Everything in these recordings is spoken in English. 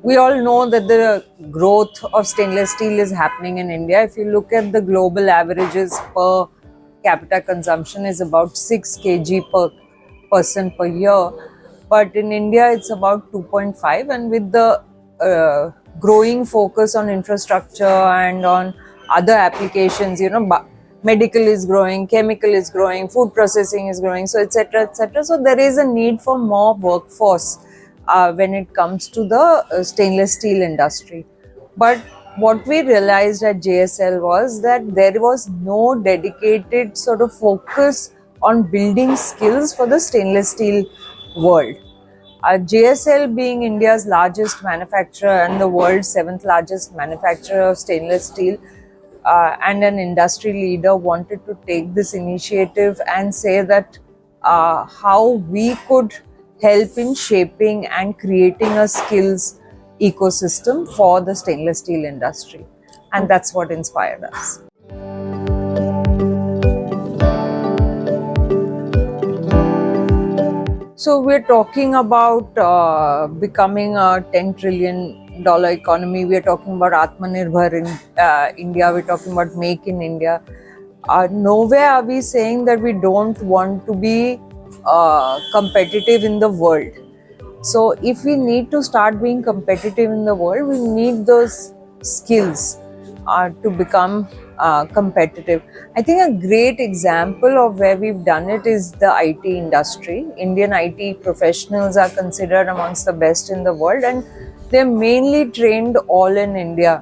we all know that the growth of stainless steel is happening in India. If you look at the global averages per capita consumption is about 6 kg per person per year, but in India it's about 2.5, and with the growing focus on infrastructure and on other applications, medical is growing, chemical is growing, food processing is growing, so etc etc. So there is a need for more workforce when it comes to the stainless steel industry. But what we realized at JSL was that there was no dedicated sort of focus on building skills for the stainless steel world. JSL, being India's largest manufacturer and the world's seventh largest manufacturer of stainless steel, and an industry leader, wanted to take this initiative and say that how we could help in shaping and creating a skills ecosystem for the stainless steel industry. And that's what inspired us. So we're talking about becoming a $10 trillion economy. We're talking about Atmanirbhar in India. We're talking about Make in India. Nowhere are we saying that we don't want to be competitive in the world. So if we need to start being competitive in the world, we need those skills to become competitive. I think a great example of where we've done it is the IT industry. Indian IT professionals are considered amongst the best in the world, and they're mainly trained all in India.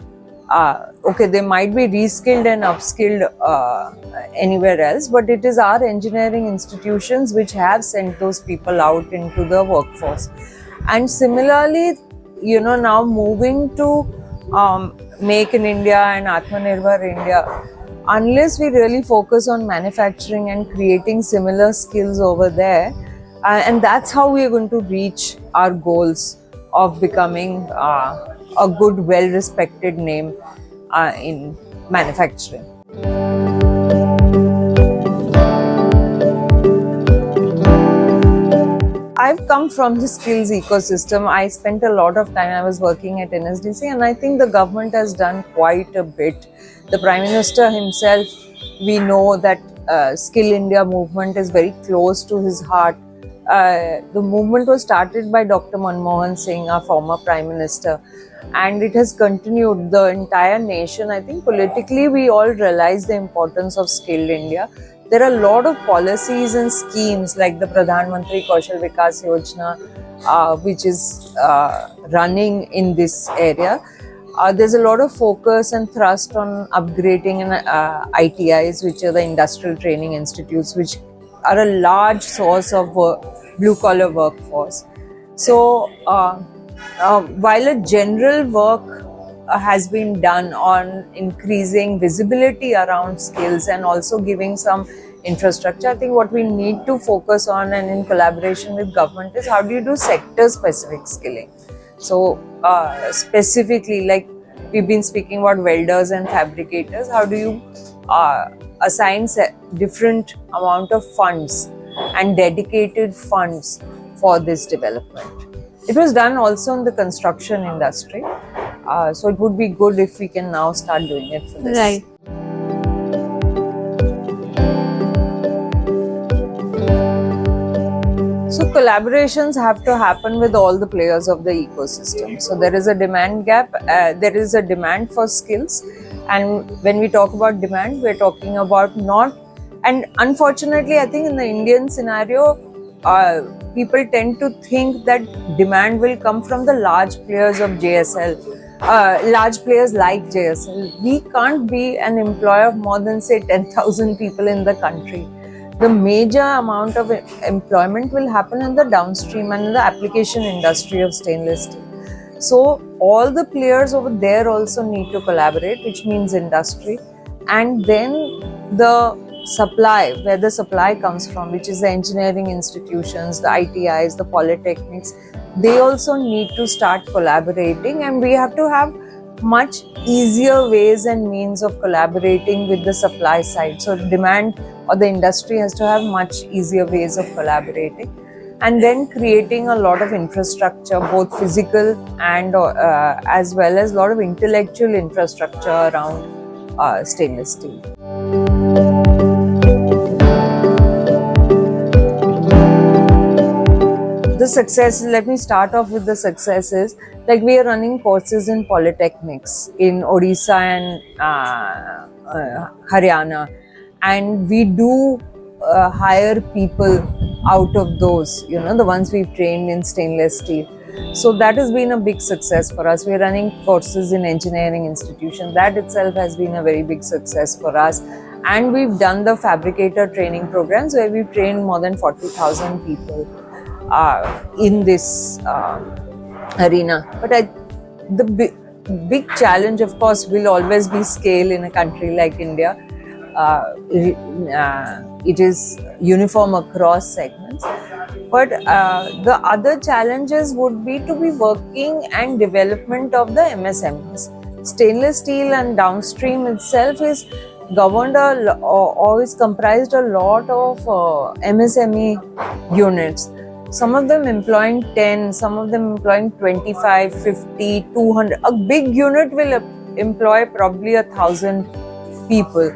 Okay, they might be reskilled and upskilled anywhere else, but it is our engineering institutions which have sent those people out into the workforce. And similarly, now moving to Make in India and Atmanirbhar India, unless we really focus on manufacturing and creating similar skills over there, and that's how we are going to reach our goals of becoming a good, well-respected name in manufacturing. I've come from the skills ecosystem. I spent a lot of time, I was working at NSDC, and I think the government has done quite a bit. The Prime Minister himself, we know that Skill India movement is very close to his heart. The movement was started by Dr. Manmohan Singh, our former Prime Minister, and it has continued. The entire nation, I think politically, we all realize the importance of Skilled India. There are a lot of policies and schemes like the Pradhan Mantri Kaushal Vikas Yojana, which is running in this area. There's a lot of focus and thrust on upgrading ITIs, which are the Industrial Training Institutes, which are a large source of blue-collar workforce. So, while a general work has been done on increasing visibility around skills and also giving some infrastructure, I think what we need to focus on, and in collaboration with government, is how do you do sector-specific skilling. So, specifically, like we've been speaking about welders and fabricators, how do you assign different amount of funds and dedicated funds for this development. It was done also in the construction industry, so it would be good if we can now start doing it for this. Right. So collaborations have to happen with all the players of the ecosystem. So there is a demand gap, there is a demand for skills, and when we talk about demand, we're talking about not, and unfortunately I think in the Indian scenario, people tend to think that demand will come from the large players of JSL, large players like JSL. We can't be an employer of more than say 10,000 people in the country. The major amount of employment will happen in the downstream and in the application industry of stainless steel. So all the players over there also need to collaborate, which means industry, and then the supply, where the supply comes from, which is the engineering institutions, the ITIs, the polytechnics, they also need to start collaborating, and we have to have much easier ways and means of collaborating with the supply side. So demand or the industry has to have much easier ways of collaborating. and then creating a lot of infrastructure, both physical and as well as a lot of intellectual infrastructure around stainless steel. The success, let me start off with the successes. Like, we are running courses in polytechnics in Odisha and Haryana, and we do hire people out of those, the ones we've trained in stainless steel. So that has been a big success for us. We're running courses in engineering institutions. That itself has been a very big success for us. And we've done the fabricator training programs where we've trained more than 40,000 people in this arena. But the big challenge, of course, will always be scale in a country like India. It is uniform across segments. But the other challenges would be to be working and development of the MSMEs. Stainless steel and downstream itself is governed or is comprised a lot of MSME units. Some of them employing 10, some of them employing 25, 50, 200. A big unit will employ probably 1,000 people.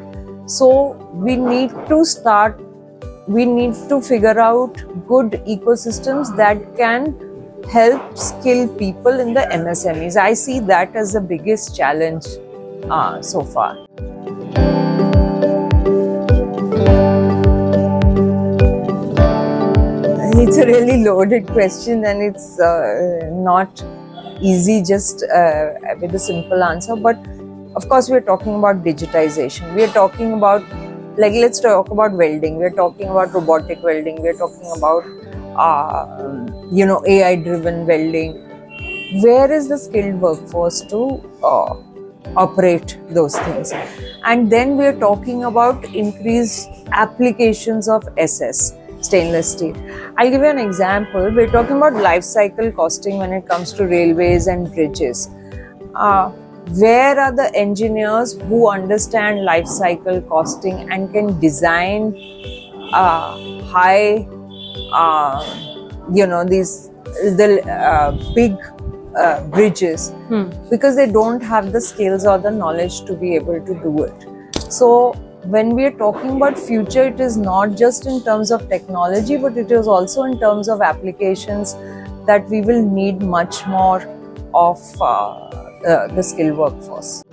So we need to figure out good ecosystems that can help skill people in the MSMEs. I see that as the biggest challenge so far. It's a really loaded question, and it's not easy just with a simple answer. But of course, we're talking about digitization. We're talking about, like, let's talk about welding. We're talking about robotic welding. We're talking about AI-driven welding. Where is the skilled workforce to operate those things? And then we're talking about increased applications of SS, stainless steel. I'll give you an example. We're talking about life cycle costing when it comes to railways and bridges. Where are the engineers who understand life cycle costing and can design high, big bridges, because they don't have the skills or the knowledge to be able to do it. So when we are talking about future, it is not just in terms of technology, but it is also in terms of applications that we will need much more of the skilled workforce.